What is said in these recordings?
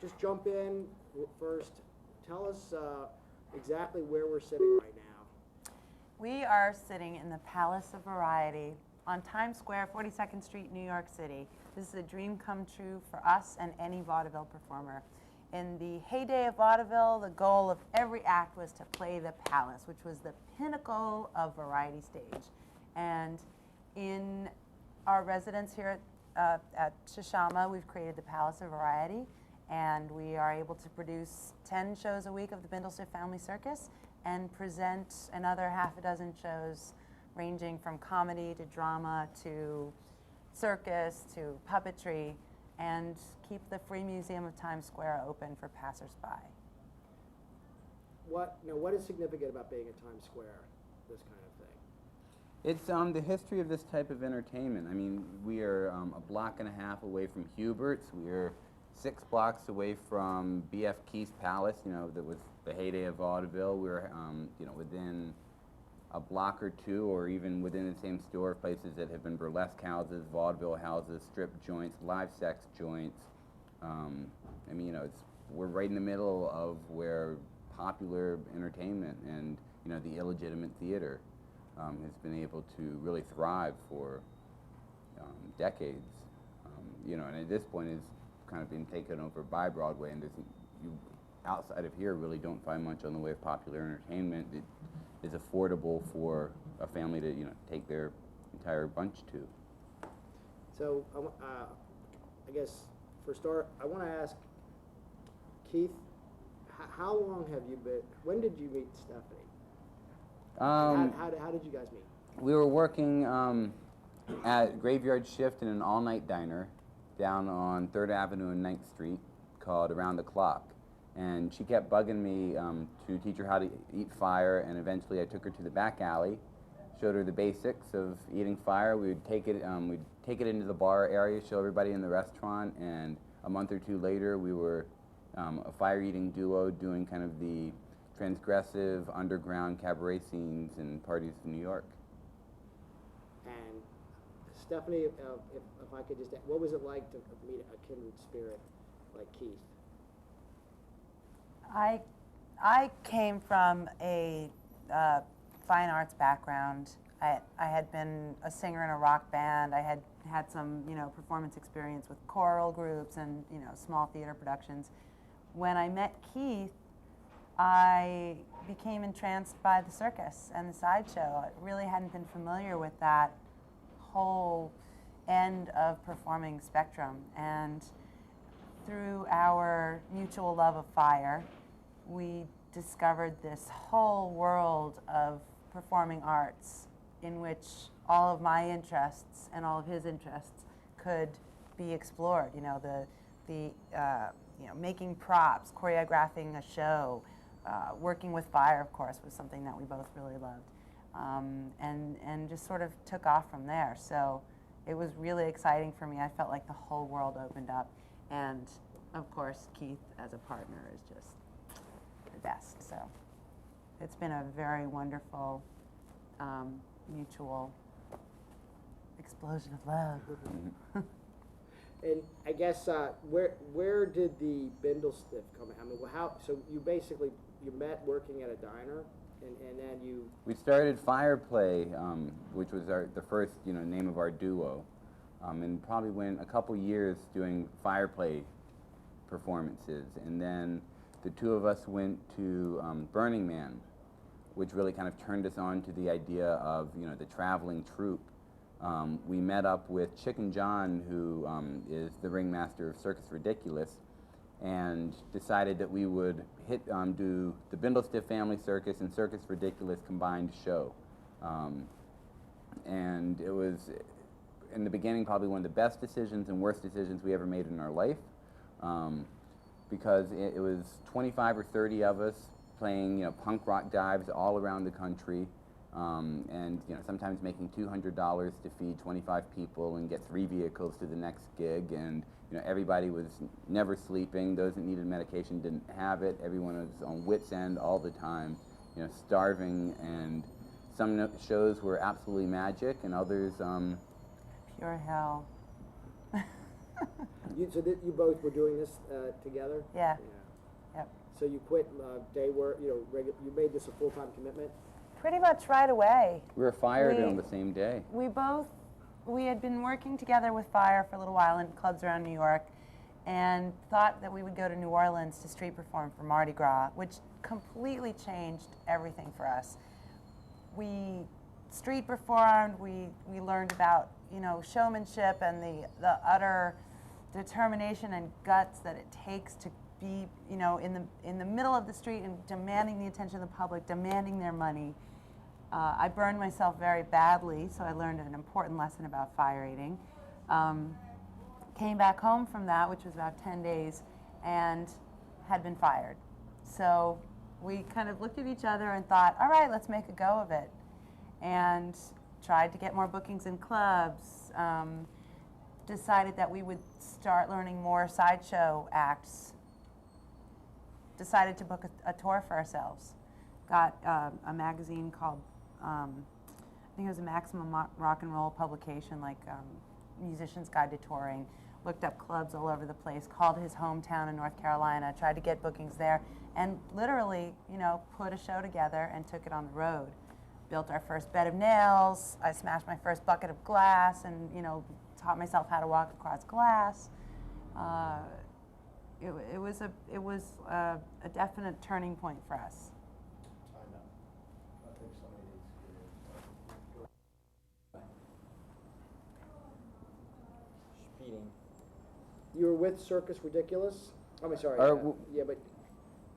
just jump in first. Tell us exactly where we're sitting right now. We are sitting in the Palace of Variety on Times Square, 42nd Street, New York City. This is a dream come true for us and any vaudeville performer. In the heyday of vaudeville, the goal of every act was to play the Palace, which was the pinnacle of variety stage. And in our residence here at Shishama, we've created the Palace of Variety, and we are able to produce 10 shows a week of the Bindlestiff Family Circus and present another half a dozen shows ranging from comedy to drama to circus to puppetry, and keep the Free Museum of Times Square open for passersby. What is significant about being at Times Square, this kind of thing? It's the history of this type of entertainment. I mean, we are a block and a half away from Hubert's. We are 6 blocks away from B.F. Keith's Palace, that was the heyday of vaudeville. We're, within a block or two, or even within the same store, places that have been burlesque houses, vaudeville houses, strip joints, live sex joints. We're right in the middle of where popular entertainment and, the illegitimate theater has been able to really thrive for decades. And at this point it's kind of been taken over by Broadway, and you outside of here really don't find much on the way of popular entertainment that is affordable for a family to take their entire bunch to. So I guess for start, I want to ask Keith, how long have you been? When did you meet Stephanie? How did you guys meet? We were working at Graveyard Shift in an all-night diner down on 3rd Avenue and 9th Street called Around the Clock. And she kept bugging me to teach her how to eat fire, and eventually I took her to the back alley, showed her the basics of eating fire. We'd take it into the bar area, show everybody in the restaurant, and a month or two later we were a fire-eating duo doing kind of the transgressive underground cabaret scenes and parties in New York. And Stephanie, if I could just ask, what was it like to meet a kindred spirit like Keith? I came from a fine arts background. I had been a singer in a rock band. I had had some, performance experience with choral groups and, small theater productions. When I met Keith, I became entranced by the circus and the sideshow. I really hadn't been familiar with that whole end of performing spectrum. And through our mutual love of fire, we discovered this whole world of performing arts in which all of my interests and all of his interests could be explored. Making props, choreographing a show, working with fire, of course, was something that we both really loved, and just sort of took off from there. So it was really exciting for me. I felt like the whole world opened up, and of course, Keith as a partner is just the best. So it's been a very wonderful mutual explosion of love. And I guess where did the Bindlestiff come in? I mean, so you met working at a diner, and then you... We started Fire Play, which was the first name of our duo, and probably went a couple years doing Fire Play performances, and then the two of us went to Burning Man, which really kind of turned us on to the idea of the traveling troupe. We met up with Chicken John, who is the ringmaster of Circus Ridiculous, and decided that we would do the Bindlestiff Family Circus and Circus Ridiculous combined show. And it was, in the beginning, probably one of the best decisions and worst decisions we ever made in our life, because it was 25 or 30 of us playing punk rock dives all around the country, and sometimes making $200 to feed 25 people and get 3 vehicles to the next gig, and everybody was never sleeping. Those that needed medication didn't have it. Everyone was on wit's end all the time, starving, and some shows were absolutely magic, and others pure hell. You both were doing this together? Yeah. Yep. So you quit day work, you made this a full-time commitment? Pretty much right away. We were fired on the same day. We had been working together with Fire for a little while in clubs around New York, and thought that we would go to New Orleans to street perform for Mardi Gras, which completely changed everything for us. We street performed, we learned about, showmanship and the utter determination and guts that it takes to be, in the middle of the street and demanding the attention of the public, demanding their money. I burned myself very badly, so I learned an important lesson about fire eating. Came back home from that, which was about 10 days, and had been fired. So we kind of looked at each other and thought, all right, let's make a go of it. And tried to get more bookings in clubs, decided that we would start learning more sideshow acts, decided to book a tour for ourselves. Got a magazine called, I think it was a Maximum Rock and Roll publication, like Musician's Guide to Touring. Looked up clubs all over the place, called his hometown in North Carolina, tried to get bookings there, and literally, put a show together and took it on the road. Built our first bed of nails. I smashed my first bucket of glass, and taught myself how to walk across glass. It was a definite turning point for us. I know. I think somebody needs to get in. Speeding. You were with Circus Ridiculous? I mean, sorry. Yeah, but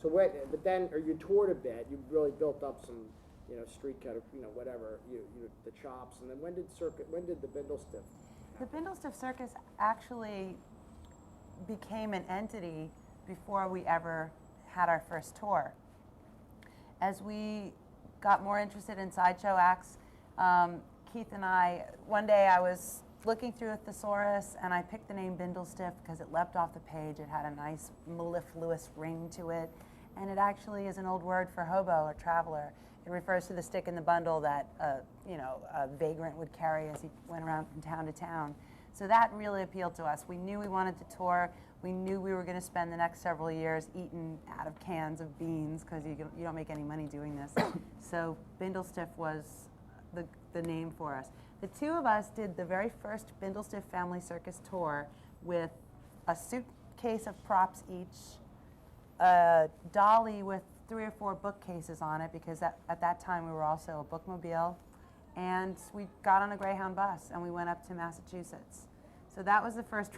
but then, or you toured a bit. You really built up some, street kind of, whatever, the chops. And then when did the Bindlestiff? The Bindlestiff Circus actually became an entity before we ever had our first tour. As we got more interested in sideshow acts, Keith and I, one day I was looking through a thesaurus and I picked the name Bindlestiff because it leapt off the page. It had a nice mellifluous ring to it, and it actually is an old word for hobo or traveler. It refers to the stick in the bundle that a vagrant would carry as he went around from town to town. So that really appealed to us. We knew we wanted to tour. We knew we were going to spend the next several years eating out of cans of beans because you don't make any money doing this. So Bindlestiff was the name for us. The two of us did the very first Bindlestiff Family Circus tour with a suitcase of props each, a dolly with 3 or 4 bookcases on it, because at that time we were also a bookmobile, and we got on a Greyhound bus and we went up to Massachusetts. So that was the first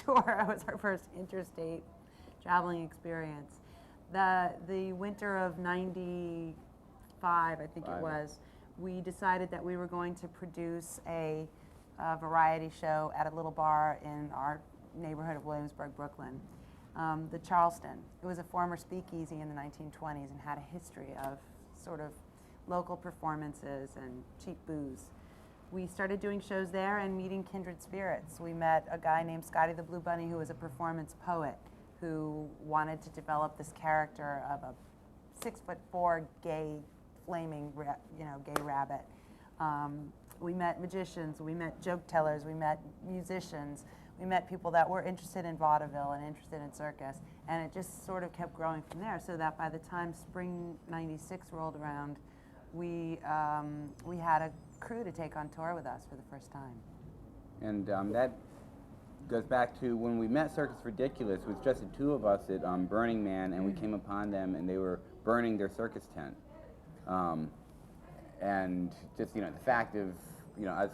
tour. That was our first interstate traveling experience. The winter of '95, I think it was, we decided that we were going to produce a variety show at a little bar in our neighborhood of Williamsburg, Brooklyn, the Charleston. It was a former speakeasy in the 1920s and had a history of sort of local performances and cheap booze. We started doing shows there and meeting kindred spirits. We met a guy named Scotty the Blue Bunny, who was a performance poet who wanted to develop this character of a 6'4" gay flaming, gay rabbit. We met magicians, we met joke tellers, we met musicians, we met people that were interested in vaudeville and interested in circus, and it just sort of kept growing from there, so that by the time spring '96 rolled around, we had a crew to take on tour with us for the first time. And that goes back to when we met Circus Ridiculous. It was just the two of us at Burning Man, and we came upon them, and they were burning their circus tent. And just, the fact of, us, is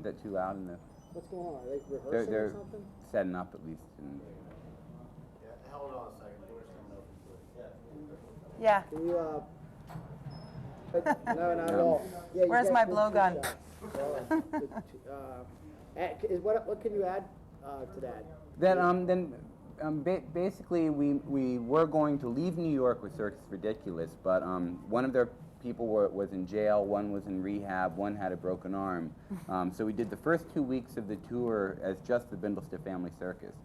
that too loud in the... What's going on? Are they rehearsing they're or something? setting up at least. And Yeah, hold on a second. Door's coming open, please. Yeah. Can you, no, not at all. Yeah, Where's you my got good blowgun? shots. What can you add to that? Then, basically, we were going to leave New York with Circus Ridiculous, but one of their people was in jail, one was in rehab, one had a broken arm. So we did the first 2 weeks of the tour as just the Bindlestiff Family Circus,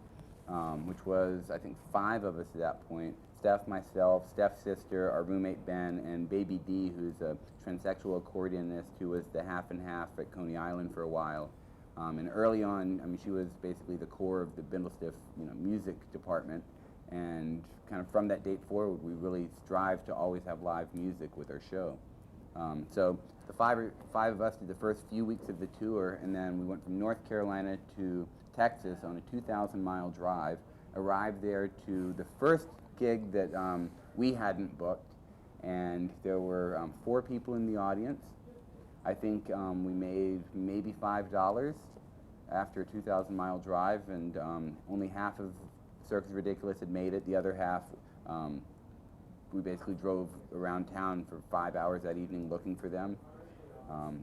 which was, I think, 5 of us at that point. Steph, myself, Steph's sister, our roommate Ben, and Baby D, who's a transsexual accordionist who was the half and half at Coney Island for a while. And early on, I mean, she was basically the core of the Bindlestiff, music department. And kind of from that date forward, we really strive to always have live music with our show. So the five of us did the first few weeks of the tour, and then we went from North Carolina to Texas on a 2,000-mile drive, arrived there to the first gig that we hadn't booked, and there were 4 people in the audience. I think we made maybe $5 after a 2,000-mile drive, and only half of Circus Ridiculous had made it. The other half, we basically drove around town for 5 hours that evening looking for them.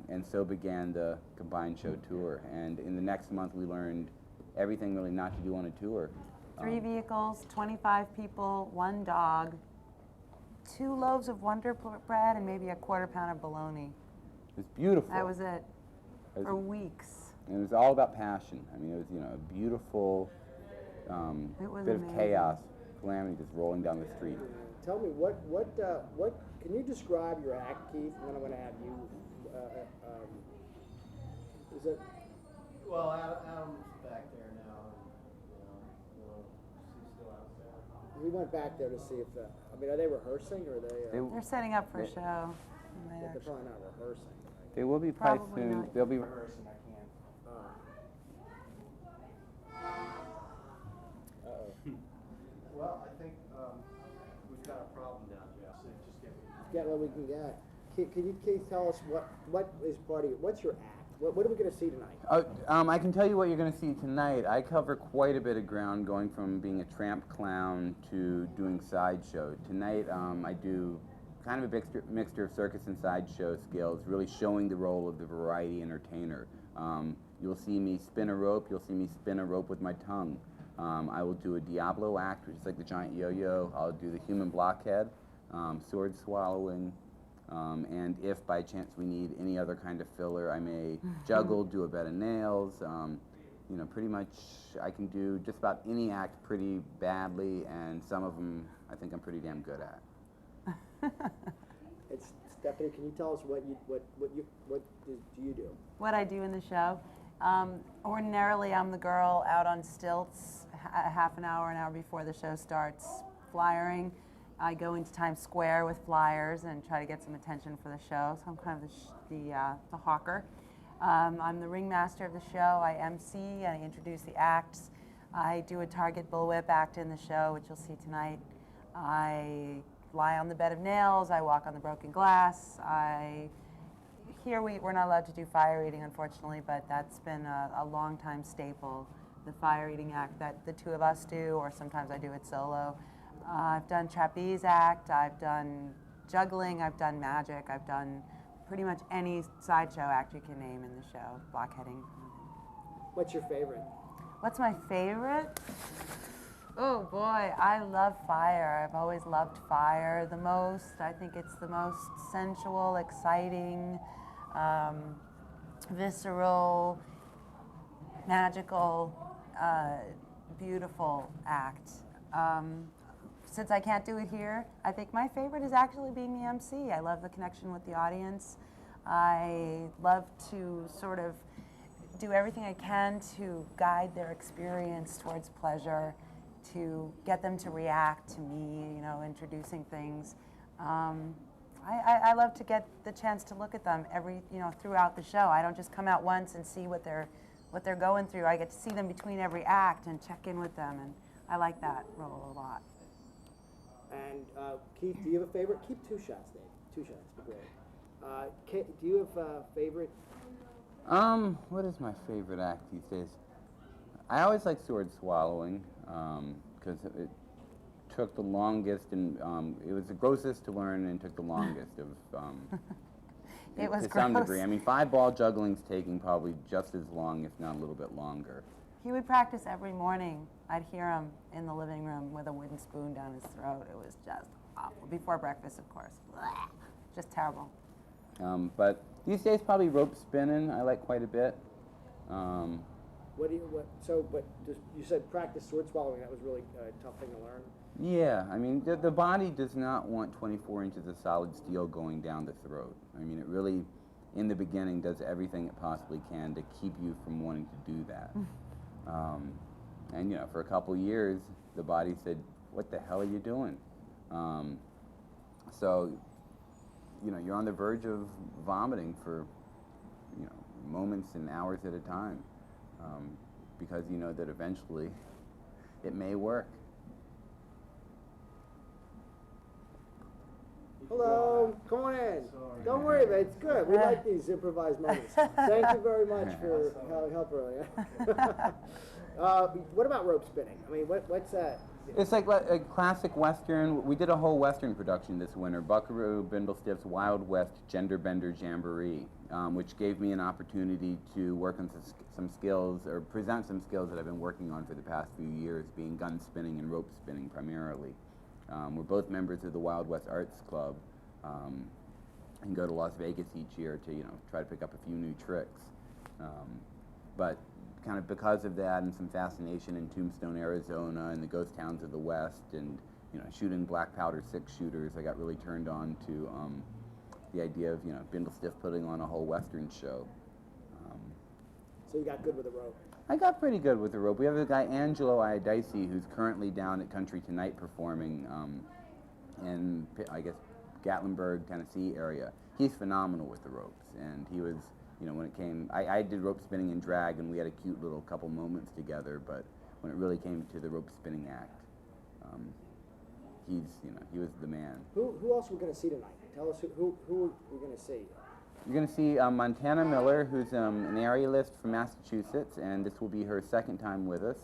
And so began the combined show tour. And in the next month, we learned everything really not to do on a tour. 3 vehicles, 25 people, 1 dog, 2 loaves of Wonder Bread, and maybe a quarter pound of bologna. It was beautiful. That was it. For weeks. And it was all about passion. I mean, it was, a beautiful bit of chaos, calamity just rolling down the street. Tell me, what can you describe your act, Keith? And then I'm going to have you, is it? Well, Adam's back there now, and, she's still out there. We went back there to see if are they rehearsing, or are they? They're setting up for a show. They're probably not rehearsing. They will be probably Probably soon. not. They'll be Rehearsing, I can't. Well, I think we've got a problem down here, so just get Get what we can get. Can you, Keith, tell us what is part of what's your act? What are we going to see tonight? I can tell you what you're going to see tonight. I cover quite a bit of ground, going from being a tramp clown to doing sideshow. Tonight, I do kind of a mixture of circus and sideshow skills, really showing the role of the variety entertainer. You'll see me spin a rope. You'll see me spin a rope with my tongue. I will do a Diablo act, which is like the giant yo-yo. I'll do the human blockhead, sword swallowing, and if by chance we need any other kind of filler, I may juggle, do a bed of nails. Pretty much I can do just about any act pretty badly, and some of them I think I'm pretty damn good at. Stephanie, can you tell us what do you do? What I do in the show? Ordinarily, I'm the girl out on stilts half an hour before the show starts, flyering. I go into Times Square with flyers and try to get some attention for the show. So I'm kind of the hawker. I'm the ringmaster of the show. I MC and I introduce the acts. I do a Target bullwhip act in the show, which you'll see tonight. I lie on the bed of nails. I walk on the broken glass. Here we're not allowed to do fire eating, unfortunately, but that's been a long time staple, the fire eating act that the 2 of us do, or sometimes I do it solo. I've done trapeze act, I've done juggling, I've done magic, I've done pretty much any sideshow act you can name in the show, blockheading. What's your favorite? What's my favorite? Oh boy, I love fire. I've always loved fire the most. I think it's the most sensual, exciting, visceral, magical, beautiful act. Since I can't do it here, I think my favorite is actually being the MC. I love the connection with the audience. I love to sort of do everything I can to guide their experience towards pleasure, to get them to react to me, introducing things. I love to get the chance to look at them throughout the show. I don't just come out once and see what they're going through. I get to see them between every act and check in with them, and I like that role a lot. And Keith, do you have a favorite? Keep 2 shots, Dave. 2 shots, great. Do you have a favorite? What is my favorite act these days? I always like sword swallowing, because it took the longest, and it was the grossest to learn and took the longest of, It was to some gross. degree. I mean, 5-ball juggling's taking probably just as long, if not a little bit longer. He would practice every morning. I'd hear him in the living room with a wooden spoon down his throat. It was just awful. Before breakfast, of course. Blah. Just terrible. But these days, probably rope spinning I like quite a bit. But you said practice sword swallowing. That was really a tough thing to learn. Yeah, I mean, the body does not want 24 inches of solid steel going down the throat. I mean, it really in the beginning, does everything it possibly can to keep you from wanting to do that. And you know, for a couple years, the body said, "What the hell are you doing?" So, you know, you're on the verge of vomiting for, you know, moments and hours at a time, because you know that eventually it may work. Hello, come on in. Sorry. Don't worry about it, it's good. We like these improvised moments. Thank you very much for help earlier. What about rope spinning? I mean, what's that? It's like a classic Western. We did a whole Western production this winter, Buckaroo Bindlestiff's Wild West Gender Bender Jamboree, which gave me an opportunity to work on some skills, or present some skills that I've been working on for the past few years, being gun spinning and rope spinning primarily. We're both members of the Wild West Arts Club, and go to Las Vegas each year to, you know, try to pick up a few new tricks. But kind of because of that and some fascination in Tombstone, Arizona, and the ghost towns of the West, and, you know, shooting black powder 6-shooters, I got really turned on to the idea of, you know, Bindlestiff putting on a whole Western show. So you got good with the rope. I got pretty good with the rope. We have a guy, Angelo Iadicey, who's currently down at Country Tonight performing in, I guess, Gatlinburg, Tennessee area. He's phenomenal with the ropes, and he was, you know, when it came, I did rope spinning in drag, and we had a cute little couple moments together, but when it really came to the rope spinning act, he's, you know, he was the man. Who else are we going to see tonight? Tell us who we're going to see. You're going to see Montana Miller, who's an aerialist from Massachusetts, and this will be her second time with us.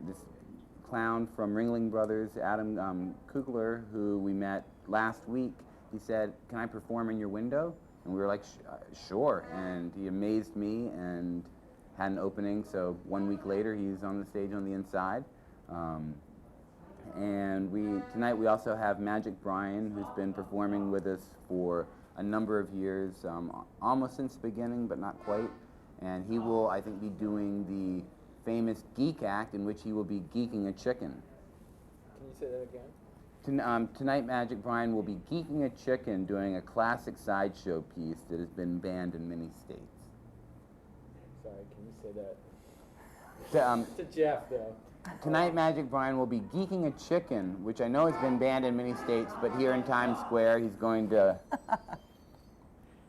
This clown from Ringling Brothers, Adam Kugler, who we met last week, he said, "Can I perform in your window?" And we were like, sure. And he amazed me and had an opening. So 1 week later, he's on the stage on the inside. And tonight we also have Magic Brian, who's been performing with us for a number of years, almost since the beginning, but not quite. And he will, I think, be doing the famous geek act, in which he will be geeking a chicken. Can you say that again? Tonight, Magic Brian will be geeking a chicken, doing a classic sideshow piece that has been banned in many states. Sorry, can you say that? To Jeff, though. Tonight, Magic Brian will be geeking a chicken, which I know has been banned in many states, but here in Times Square, he's going to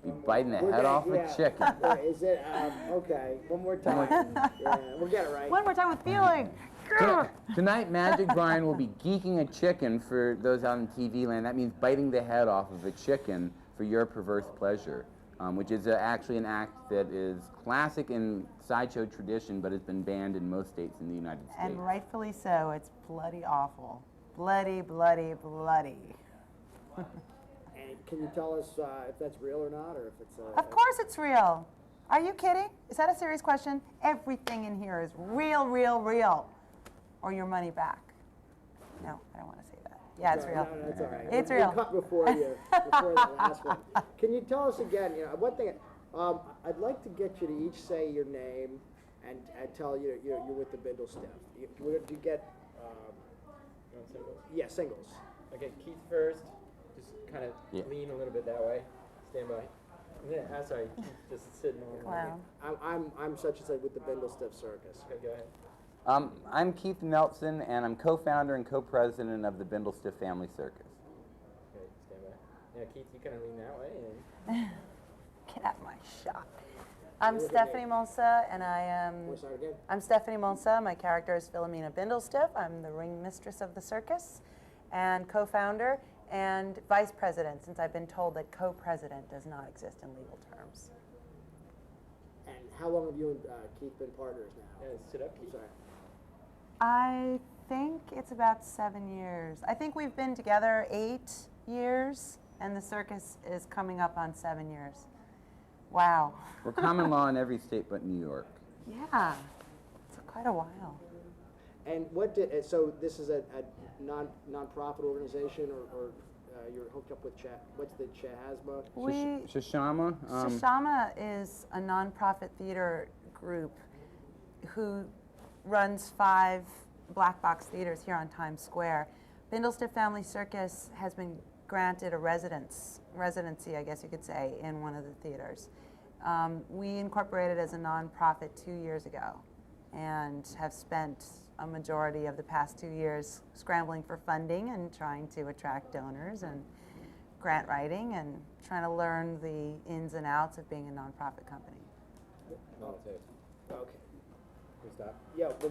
be biting the head off a chicken. Is it, okay, one more time. Yeah, we'll get it right. One more time with feeling. Tonight, Magic Brian will be geeking a chicken. For those out in TV land, that means biting the head off of a chicken for your perverse pleasure, which is actually an act that is classic in sideshow tradition, but has been banned in most states in the United States. And rightfully so. It's bloody awful. Bloody, bloody, bloody. And can you tell us if that's real or not, or if it's Of course it's real. Are you kidding? Is that a serious question? Everything in here is real, real, real. Or your money back. No, I don't want to say that. Yeah, it's real. No, that's all right. It's We real. cut before the last one. Can you tell us again, you know, one thing, I'd like to get you to each say your name and tell you're with the Bindlestiff. Do you get, You want singles? yeah, singles. Okay, Keith first. Just kind of Yeah. lean a little bit that way. Stand by. Yeah, sorry, Keith just sitting on. Wow. I'm such and such with the Bindlestiff Circus. Okay, go ahead. I'm Keith Nelson, and I'm co-founder and co-president of the Bindlestiff Family Circus. Okay, stand by. Yeah, Keith, you kind of lean that way. And Get out of my shop. I'm Stephanie Monseu, and I am. Wanna start again? I'm Stephanie Monseu. My character is Philomena Bindlestiff. I'm the ring mistress of the circus, and co-founder and vice president, since I've been told that co-president does not exist in legal terms. And how long have you and Keith been partners now? yeah, sit up, I'm Keith. sorry. I think it's about 7 years. I think we've been together 8 years, and the circus is coming up on 7 years. Wow. We're common law in every state but New York. Yeah, it's quite a while. And what did, so this is a non-profit organization, or you're hooked up with what's the CHASMA? Shashama. Shashama is a nonprofit theater group who runs 5 black box theaters here on Times Square. Bindlestiff Family Circus has been granted a residency, I guess you could say, in one of the theaters. We incorporated as a nonprofit 2 years ago and have spent a majority of the past 2 years scrambling for funding and trying to attract donors and grant writing and trying to learn the ins and outs of being a nonprofit company. No, that's it. Okay. Can we stop? Yeah.